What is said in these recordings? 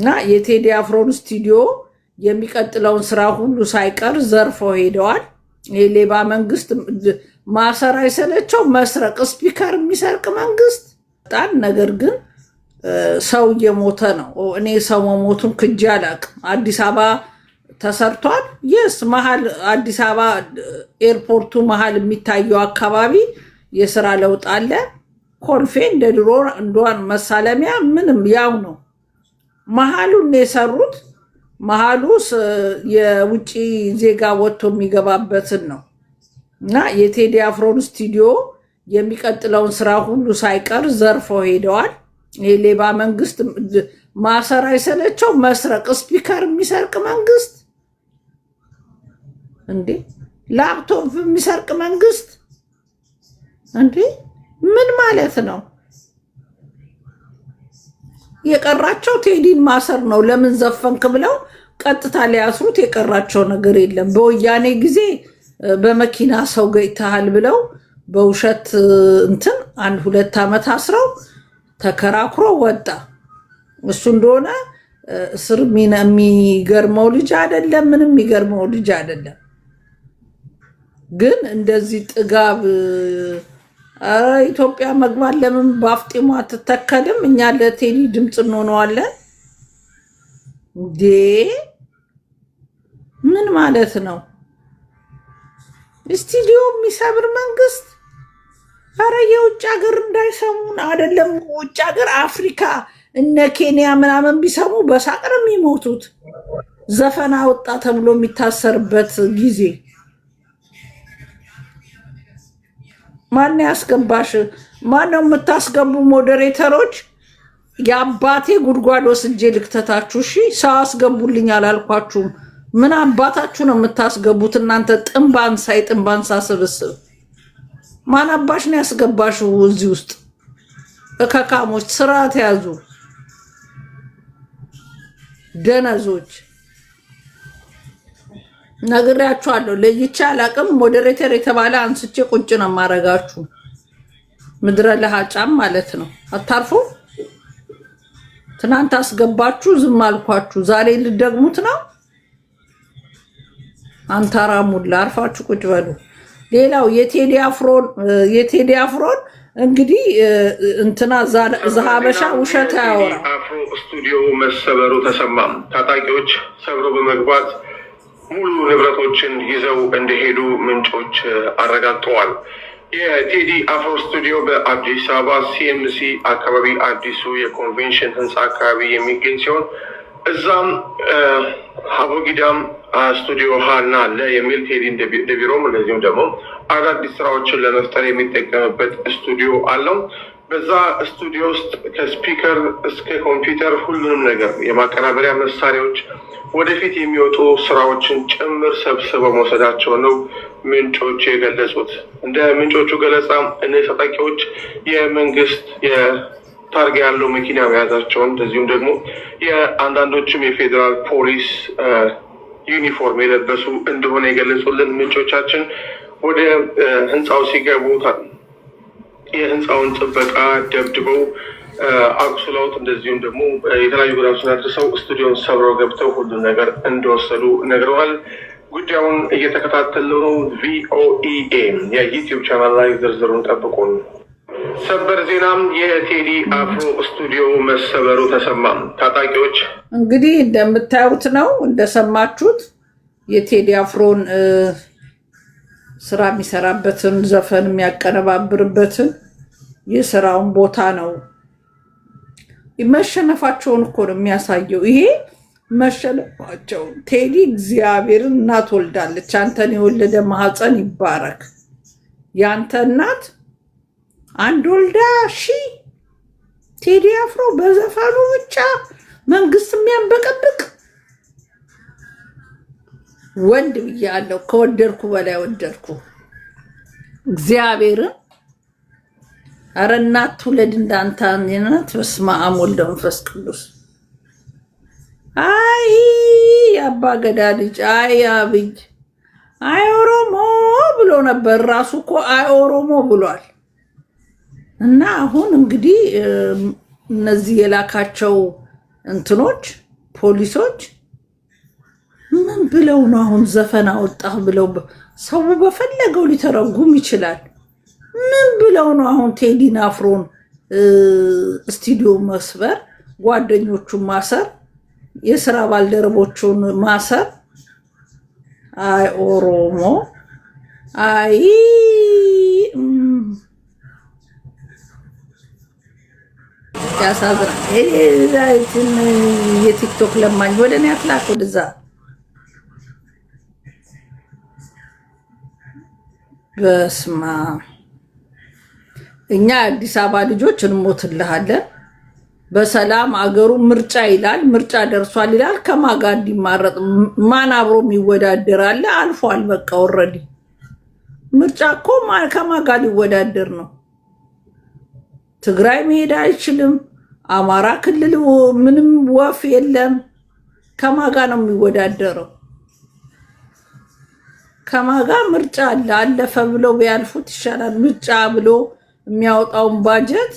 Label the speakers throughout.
Speaker 1: እና የቴዲ አፍሮን ስቱዲዮ የሚቀጥለውን ስራ ሁሉ ሳይቀር ዘርፈው ሄደዋል። የሌባ መንግስት ማሰር አይሰለቸው፣ መስረቅ ስፒከር የሚሰርቅ መንግስት ጣን። ነገር ግን ሰው እየሞተ ነው። እኔ ሰው መሞቱን ክጄ አላቅም። አዲስ አበባ ተሰርቷል። የስ መሀል አዲስ አበባ ኤርፖርቱ መሀል የሚታየው አካባቢ የስራ ለውጥ አለ። ኮልፌ እንደ ድሮ እንደዋን መሳለሚያ ምንም ያው ነው። መሀሉን የሰሩት መሀሉ የውጭ ዜጋ ወጥቶ የሚገባበትን ነው። እና የቴዲ አፍሮን ስቱዲዮ የሚቀጥለውን ስራ ሁሉ ሳይቀር ዘርፈው ሄደዋል። የሌባ መንግስት ማሰር አይሰለቸው፣ መስረቅ ስፒከር የሚሰርቅ መንግስት እንዴ! ላፕቶፕ የሚሰርቅ መንግስት እንዴ! ምን ማለት ነው? የቀራቸው ቴዲን ማሰር ነው። ለምን ዘፈንክ ብለው ቀጥታ ሊያስሩት የቀራቸው ነገር የለም። በወያኔ ጊዜ በመኪና ሰው ገይተሃል ብለው በውሸት እንትን 1-2 ዓመት አስረው ተከራክሮ ወጣ። እሱ እንደሆነ እስር የሚገርመው ልጅ አይደለም፣ ምንም የሚገርመው ልጅ አይደለም። ግን እንደዚህ ጥጋብ ኢትዮጵያ መግባት ለምን በአፍጢሟ አትተከልም? እኛ ለቴዲ ድምፅ እንሆነዋለን እንዴ? ምን ማለት ነው? ስቱዲዮ የሚሰብር መንግስት። አረ የውጭ ሀገር እንዳይሰሙን አይደለም፣ ውጭ ሀገር አፍሪካ እነ ኬንያ ምናምን ቢሰሙ በሳቅ ነው የሚሞቱት። ዘፈን አወጣ ተብሎ የሚታሰርበት ጊዜ ማን ያስገባሽ? ማነው የምታስገቡ? ሞዴሬተሮች የአባቴ ጉድጓድ ወስጄ ልክተታችሁ። እሺ ሰው አስገቡልኝ አላልኳችሁም? ምን አባታችሁ ነው የምታስገቡት እናንተ? ጥንባንሳ የጥንባንሳ ስብስብ ማን አባሽ ነው ያስገባሽው እዚህ ውስጥ? እከካሞች ስርዓት ያዙ፣ ደነዞች። ነግሬያችኋለሁ። ለይቻ አላቅም። ሞዴሬተር የተባለ አንስቼ ቁጭ ነው ማረጋችሁ። ምድረ ለሃጫም ማለት ነው። አታርፉ። ትናንት አስገባችሁ፣ ዝም አልኳችሁ። ዛሬ ልደግሙት ነው። አንታራሙላ አርፋችሁ ቁጭ በሉ። ሌላው የቴዲ አፍሮን እንግዲህ እንትና ዘሃበሻ ውሸት ያወራ
Speaker 2: አፍሮ ስቱዲዮ መሰበሩ ተሰማም። ታጣቂዎች ሰብሮ በመግባት ሙሉ ንብረቶችን ይዘው እንደሄዱ ምንጮች አረጋግጠዋል። የቴዲ አፍሮ ስቱዲዮ በአዲስ አበባ ሲኤምሲ አካባቢ አዲሱ የኮንቬንሽን ህንፃ አካባቢ የሚገኝ ሲሆን እዛም አቦጊዳም ስቱዲዮ ሀና አለ የሚል ቴዲ እንደቢሮም እንደዚሁም ደግሞ አዳዲስ ስራዎችን ለመፍጠር የሚጠቀምበት ስቱዲዮ አለው። በዛ ስቱዲዮ ውስጥ ከስፒከር እስከ ኮምፒውተር ሁሉንም ነገር የማቀናበሪያ መሳሪያዎች ወደፊት የሚወጡ ስራዎችን ጭምር ሰብስበው መውሰዳቸው ነው ምንጮች የገለጹት። እንደ ምንጮቹ ገለጻ እነዚህ ታጣቂዎች የመንግስት ታርጋ ያለው መኪና መያዛቸውን እንደዚሁም ደግሞ የአንዳንዶችም የፌዴራል ፖሊስ ዩኒፎርም የለበሱ እንደሆነ የገለጹልን ምንጮቻችን ወደ ህንፃው ሲገቡ የህንፃውን ጥበቃ ደብድበው አቁስለውት እንደዚሁም ደግሞ የተለያዩ ጉዳቶችን አድርሰው ስቱዲዮን ሰብረው ገብተው ሁሉ ነገር እንደወሰዱ ነግረዋል። ጉዳዩን እየተከታተሉ ነው። ቪኦኤ የዩቲዩብ ቻናል ላይ ዝርዝሩን ጠብቁን። ሰበር ዜናም የቴዲ አፍሮ ስቱዲዮ መሰበሩ ተሰማም። ታጣቂዎች
Speaker 1: እንግዲህ እንደምታዩት ነው፣ እንደሰማችሁት የቴዲ አፍሮን ስራ የሚሰራበትን ዘፈን የሚያቀነባብርበትን የስራውን ቦታ ነው። መሸነፋቸውን እኮ ነው የሚያሳየው። ይሄ መሸነፋቸው ቴዲ እግዚአብሔርን እናት ወልዳለች። አንተን የወለደ ማህፀን ይባረክ። ያንተ እናት አንድ ወልዳ ቴዲ አፍሮ በዘፈኑ ብቻ መንግስት የሚያንበቀብቅ ወንድ ብያለሁ። ከወደድኩ በላይ ወደድኩ እግዚአብሔርን። አረ እናት ትውለድ እንዳንተ አይነት። በስመ አብ ወወልድ ወመንፈስ ቅዱስ። አይ አባ ገዳ ልጅ አይ አብይ አይ ኦሮሞ ብሎ ነበር። ራሱ እኮ አይ ኦሮሞ ብሏል። እና አሁን እንግዲህ እነዚህ የላካቸው እንትኖች ፖሊሶች ምን ብለው ነው አሁን ዘፈን አወጣህ ብለው ሰው በፈለገው ሊተረጉም ይችላል። ምን ብለው ነው አሁን ቴዲን አፍሮን ስቱዲዮ መስበር፣ ጓደኞቹን ማሰር፣ የስራ ባልደረቦቹን ማሰር? አይ ኦሮሞ አይ ያሳዝናል። የቲክቶክ ለማኝ ወደ እኔ አትላክ ወደዛ። በስማ እኛ አዲስ አበባ ልጆች እንሞትልሃለን። በሰላም አገሩ ምርጫ ይላል፣ ምርጫ ደርሷል ይላል። ከማጋ እንዲማረጥ ማን አብሮ የሚወዳደር አለ? አልፏል። በቃ ኦልሬዲ ምርጫ እኮ ከማጋ ሊወዳደር ነው። ትግራይ መሄድ አይችልም። አማራ ክልል ምንም ወፍ የለም። ከማጋ ነው የሚወዳደረው? ከማጋ ምርጫ አለ። አለፈ ብለው ቢያልፉት ይሻላል። ምርጫ ብሎ የሚያወጣውን ባጀት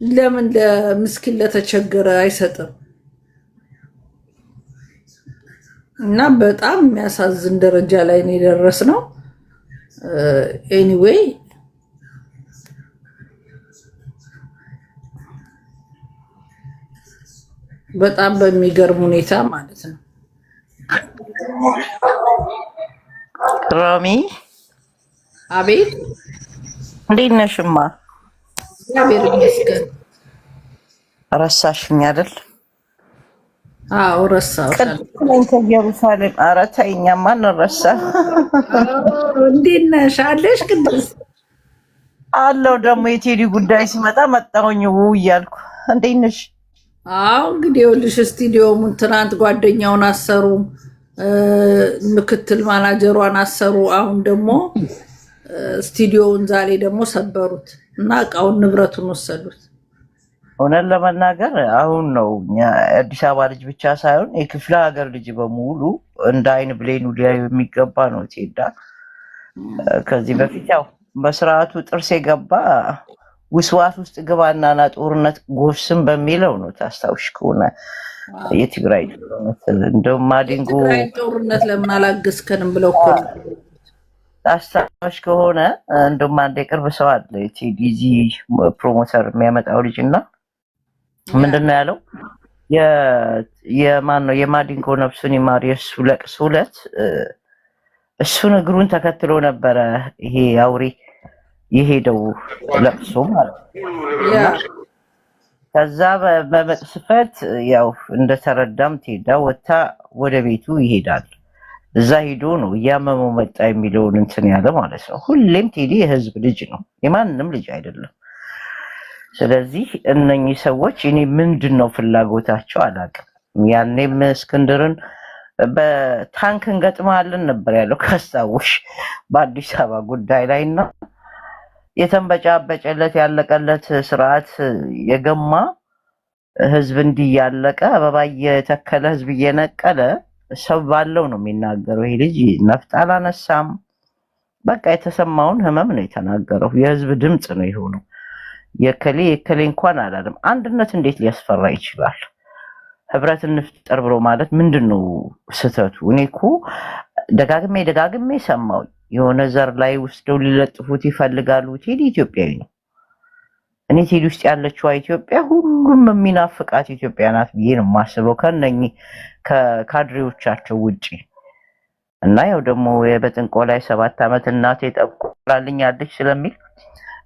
Speaker 1: ለምን ለምስኪን ለተቸገረ አይሰጥም? እና በጣም የሚያሳዝን ደረጃ ላይ ነው የደረስነው። ኤኒዌይ በጣም በሚገርም ሁኔታ ማለት ነው።
Speaker 3: ሮሚ
Speaker 1: አቤት፣
Speaker 3: እንዴት ነሽማ?
Speaker 1: እግዚአብሔር ይመስገን።
Speaker 3: ረሳሽኝ አይደል?
Speaker 1: አዎ ረሳሁሽ።
Speaker 3: ከኢየሩሳሌም። ኧረ ተይኝማ፣ እንረሳ።
Speaker 1: እንዴት ነሽ አለሽ? ቅድስት
Speaker 3: አለው ደግሞ የቴዲ ጉዳይ ሲመጣ መጣሁኝ እያልኩ። እንዴት ነሽ?
Speaker 1: አዎ እንግዲህ ይኸውልሽ ስቱዲዮውን ትናንት ጓደኛውን አሰሩ፣ ምክትል ማናጀሯን አሰሩ። አሁን ደግሞ ስቱዲዮውን ዛሬ ደግሞ ሰበሩት እና እቃውን ንብረቱን ወሰዱት።
Speaker 3: እውነት ለመናገር አሁን ነው አዲስ አበባ ልጅ ብቻ ሳይሆን የክፍለ ሀገር ልጅ በሙሉ እንደ አይን ብሌኑ ሊያዩ የሚገባ ነው። ቴዳ ከዚህ በፊት ያው በስርዓቱ ጥርስ የገባ ውስዋስ ውስጥ ግባና ና ጦርነት ጎስም በሚለው ነው። ታስታውሽ ከሆነ የትግራይ ጦርነት እንደውም ማዲንጎ
Speaker 1: ጦርነት ለምን አላገዝከንም ብለው እኮ
Speaker 3: ታስታውሽ ከሆነ እንደውም አንድ የቅርብ ሰው አለ የቲዲዚ ፕሮሞተር የሚያመጣው ልጅ እና ምንድነው ያለው የማን ነው የማዲንጎ ነፍሱን ይማር የእሱ ለቅሶ ዕለት እሱን እግሩን ተከትሎ ነበረ ይሄ አውሬ የሄደው ለቅሶ ማለት ነው። ከዛ በመጥስፈት ያው እንደተረዳም ቴዳ ወታ ወደ ቤቱ ይሄዳል። እዛ ሄዶ ነው እያመመው መጣ የሚለውን እንትን ያለ ማለት ነው። ሁሌም ቴዲ የህዝብ ልጅ ነው፣ የማንም ልጅ አይደለም። ስለዚህ እነኚህ ሰዎች እኔ ምንድን ነው ፍላጎታቸው አላውቅም። ያኔም እስክንድርን በታንክ እንገጥማለን ነበር ያለው ካስታውሽ በአዲስ አበባ ጉዳይ ላይ እና የተንበጫበጨለት ያለቀለት ስርዓት የገማ ህዝብ እንዲህ ያለቀ አበባ እየተከለ ህዝብ እየነቀለ ሰው ባለው ነው የሚናገረው። ይሄ ልጅ ነፍጥ አላነሳም። በቃ የተሰማውን ህመም ነው የተናገረው። የህዝብ ድምፅ ነው የሆነው። የከሌ እንኳን አላለም። አንድነት እንዴት ሊያስፈራ ይችላል? ህብረት እንፍጠር ብሎ ማለት ምንድነው ስህተቱ? እኔ እኮ ደጋግሜ ሰማው። የሆነ ዘር ላይ ወስደው ሊለጥፉት ይፈልጋሉ። ቴዲ ኢትዮጵያዊ ነው። እኔ ቴዲ ውስጥ ያለችው ኢትዮጵያ ሁሉም የሚናፍቃት ኢትዮጵያ ናት ብዬ ነው የማስበው ከነኚህ ከካድሬዎቻቸው ውጪ። እና ያው ደግሞ በጥንቆላ ላይ 7 ዓመት እናቴ ጠብቆላልኛለች ስለሚል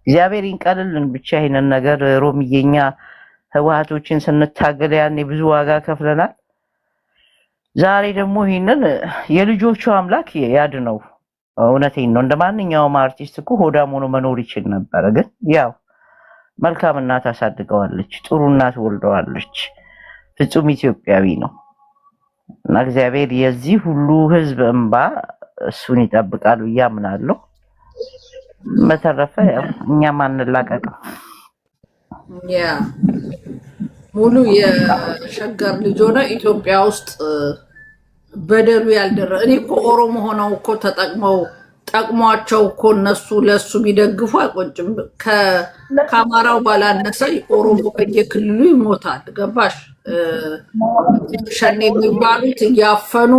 Speaker 3: እግዚአብሔር ይንቀልልን ብቻ። ይሄንን ነገር ሮምዬኛ ህወሓቶችን ስንታገል ያኔ ብዙ ዋጋ ከፍለናል። ዛሬ ደግሞ ይሄንን የልጆቹ አምላክ ያድነው። እውነቴን ነው። እንደማንኛውም አርቲስት እኮ ሆዳም ሆኖ መኖር ይችል ነበር። ግን ያው መልካም እናት አሳድገዋለች፣ ጥሩ እናት ወልደዋለች። ፍጹም ኢትዮጵያዊ ነው እና እግዚአብሔር የዚህ ሁሉ ህዝብ እንባ እሱን ይጠብቃል ብዬ አምናለሁ። በተረፈ እኛም አንላቀቅም።
Speaker 1: ያ ሙሉ የሸገር ልጅ ሆነ ኢትዮጵያ ውስጥ በደሉ ያልደረ እኔ እኮ ኦሮሞ ሆነው እኮ ጠቅሟቸው እኮ እነሱ ለሱ ቢደግፉ አይቆጭም። ከአማራው ባላነሰ ኦሮሞ በየክልሉ ይሞታል። ገባሽ? ሸኔ የሚባሉት እያፈኑ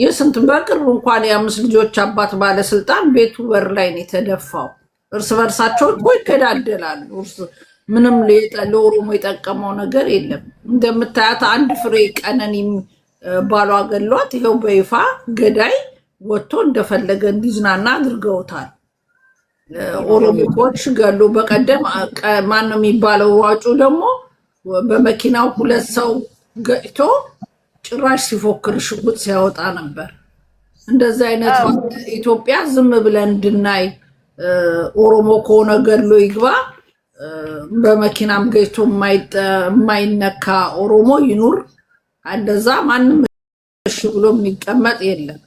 Speaker 1: የስንት በቅርብ እንኳን የ5 ልጆች አባት ባለስልጣን ቤቱ በር ላይ ነው የተደፋው። እርስ በርሳቸው እኮ ይገዳደላሉ። ምንም ለኦሮሞ የጠቀመው ነገር የለም። እንደምታያት አንድ ፍሬ ቀነኒም ባሏ ገሏት፣ ይኸው በይፋ ገዳይ ወጥቶ እንደፈለገ እንዲዝናና አድርገውታል። ኦሮሞዎች ገሎ በቀደም ማን ነው የሚባለው ሯጩ ደግሞ በመኪናው 2 ሰው ገጭቶ ጭራሽ ሲፎክር ሽጉጥ ሲያወጣ ነበር። እንደዚህ አይነት ኢትዮጵያ ዝም ብለን እንድናይ ኦሮሞ ከሆነ ገሎ ይግባ፣ በመኪናም ገጭቶ የማይነካ ኦሮሞ ይኑር። እንደዛ ማንም እሺ ብሎ የሚቀመጥ የለም።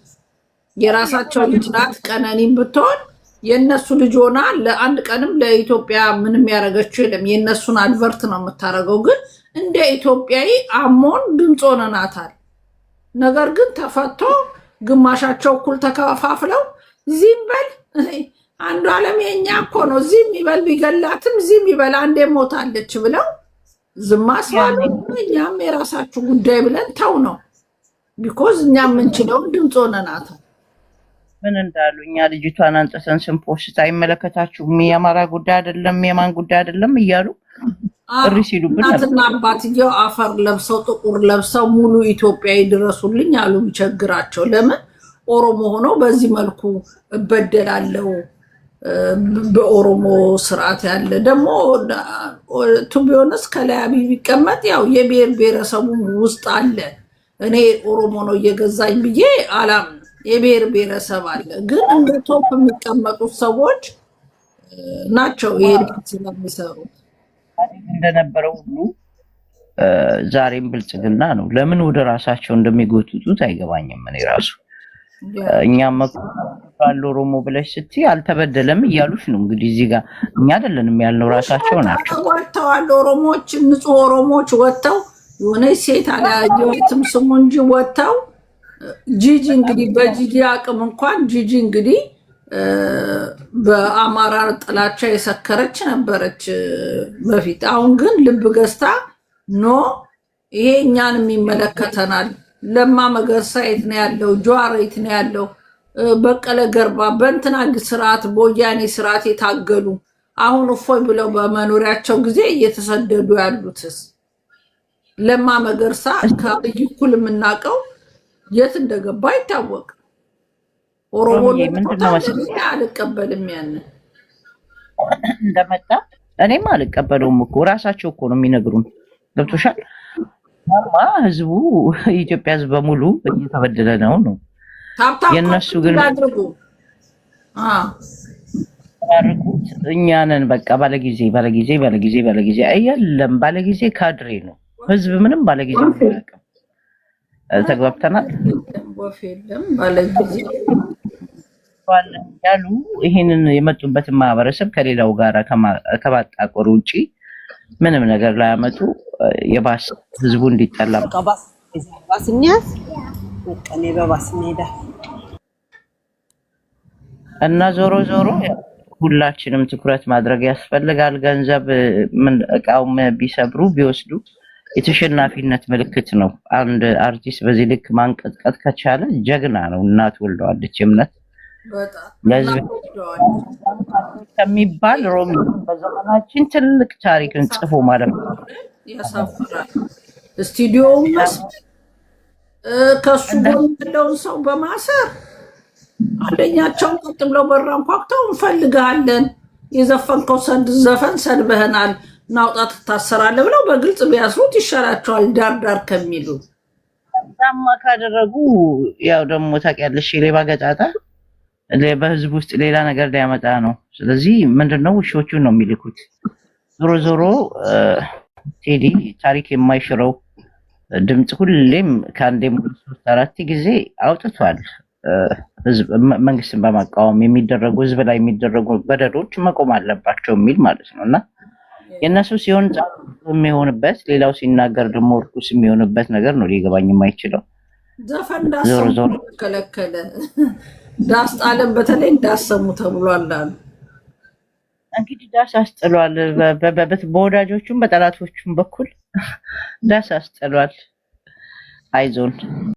Speaker 1: የራሳቸው ልጅ ናት ቀነኒም ብትሆን የነሱ ልጅ ሆና ለአንድ ቀንም ለኢትዮጵያ ምንም ያደረገችው የለም። የነሱን አድቨርት ነው የምታደርገው። ግን እንደ ኢትዮጵያዊ አሞን ድምፅ ሆነናታል። ነገር ግን ተፈቶ ግማሻቸው እኩል ተከፋፍለው ዚህም በል አንዱ ዓለም የኛ እኮ ነው ዚህም ይበል ቢገላትም ዚህም ይበል አንዴ ሞታለች ብለው ዝም አስባሉ። እኛም የራሳችሁ ጉዳይ ብለን ተው ነው። ቢኮዝ እኛ የምንችለውን ድምፅ ሆነናታል።
Speaker 3: ምን እንዳሉ እኛ ልጅቷን አንጥተን ስንፖስት አይመለከታችሁም፣ የአማራ ጉዳይ አይደለም የማን ጉዳይ አይደለም እያሉ እሪ ሲሉብን
Speaker 1: እናትና አባትየው አፈር ለብሰው ጥቁር ለብሰው ሙሉ ኢትዮጵያዊ ድረሱልኝ አሉ። ቢቸግራቸው ለምን ኦሮሞ ሆኖ በዚህ መልኩ እበደላለው? በኦሮሞ ስርዓት ያለ ደግሞ ቱቢዮንስ ከላይ አብይ ቢቀመጥ ያው የብሔር ብሔረሰቡ ውስጥ አለ። እኔ ኦሮሞ ነው እየገዛኝ ብዬ አላምንም። የብሔር ብሔረሰብ አለ። ግን እንደ ቶፕ የሚቀመጡት ሰዎች ናቸው ይሄን ስለሚሰሩት።
Speaker 3: እንደነበረው ሁሉ ዛሬም ብልጽግና ነው። ለምን ወደ ራሳቸው እንደሚጎትቱት አይገባኝም። እኔ ራሱ እኛም ባለ ኦሮሞ ብለሽ ስትይ አልተበደለም እያሉሽ ነው። እንግዲህ እዚህ ጋር እኛ አይደለንም ያልነው ራሳቸው ናቸው
Speaker 1: ወጥተዋል። ኦሮሞዎች ንጹህ ኦሮሞዎች ወጥተው የሆነ ሴት አላየሁትም ስሙ እንጂ ወጥተው ጂጂ እንግዲህ በጂጂ አቅም እንኳን ጂጂ እንግዲህ በአማራ ጥላቻ የሰከረች ነበረች በፊት። አሁን ግን ልብ ገዝታ ኖ ይሄ እኛንም ይመለከተናል። ለማ መገርሳ የት ነው ያለው? ጀዋር የት ነው ያለው? በቀለ ገርባ በእንትና ስርዓት በወያኔ ስርዓት የታገሉ አሁን እፎይ ብለው በመኖሪያቸው ጊዜ እየተሰደዱ ያሉትስ ለማ መገርሳ ከአብይ እኩል የምናውቀው የት እንደገባ ይታወቅ። ኦሮሞ አልቀበልም ያንን
Speaker 3: እንደመጣ እኔም አልቀበለውም እኮ ራሳቸው እኮ ነው የሚነግሩን። ገብቶሻል? ማማ ህዝቡ የኢትዮጵያ ህዝብ በሙሉ እየተበደለ ነው። የነሱ ግን አድርጉት እኛንን በቃ ባለጊዜ አይደለም። ባለጊዜ ካድሬ ነው ህዝብ። ምንም ባለጊዜ አያውቅም። ተግባብተናል ያሉ ይህንን የመጡበትን ማህበረሰብ ከሌላው ጋር ከማጣቆር ውጭ ምንም ነገር ላያመጡ የባስ ህዝቡ እንዲጠላ እና ዞሮ ሁላችንም ትኩረት ማድረግ ያስፈልጋል። ገንዘብ ምን እቃውም ቢሰብሩ ቢወስዱ የተሸናፊነት ምልክት ነው። አንድ አርቲስት በዚህ ልክ ማንቀጥቀጥ ከቻለ ጀግና ነው። እናት ወልደዋለች እምነት ለህዝብ ከሚባል ሮሚ በዘመናችን ትልቅ ታሪክን ጽፎ ማለት ነው።
Speaker 1: ያሳፍራል። ስቱዲዮው ከሱ ያለውን ሰው በማሰር አንደኛቸውን ቀጥ ብለው በራን ኳክተው እንፈልጋለን፣ የዘፈንከው ዘፈን ሰድበህናል፣ ናውጣት ትታሰራለህ ብለው በግልጽ ቢያስሩት ይሻላቸዋል ዳር ከሚሉ።
Speaker 3: ዛማ ካደረጉ ያው ደግሞ ታውቂያለሽ የሌባ ገጣጣ በህዝብ ውስጥ ሌላ ነገር ሊያመጣ ነው። ስለዚህ ምንድነው ውሾቹን ነው የሚልኩት። ዞሮ ቴዲ ታሪክ የማይሽረው ድምጽ ሁሌም ከአንዴም 3-4 ጊዜ አውጥቷል። ህዝብ መንግስትን በማቃወም የሚደረጉ ህዝብ ላይ የሚደረጉ በደሎች መቆም አለባቸው የሚል ማለት ነውና የነሱ ሲሆን የሚሆንበት ሌላው ሲናገር ደግሞ እርኩስ የሚሆንበት ነገር ነው ሊገባኝ የማይችለው።
Speaker 1: ዘፈን እንዳሰሙ ከለከለ ዳስጣለም በተለይ እንዳሰሙ ተብሏል አሉ።
Speaker 3: እንግዲህ ዳስ አስጥሏል። በወዳጆቹም በጠላቶቹም በኩል ዳስ አስጥሏል። አይዞን።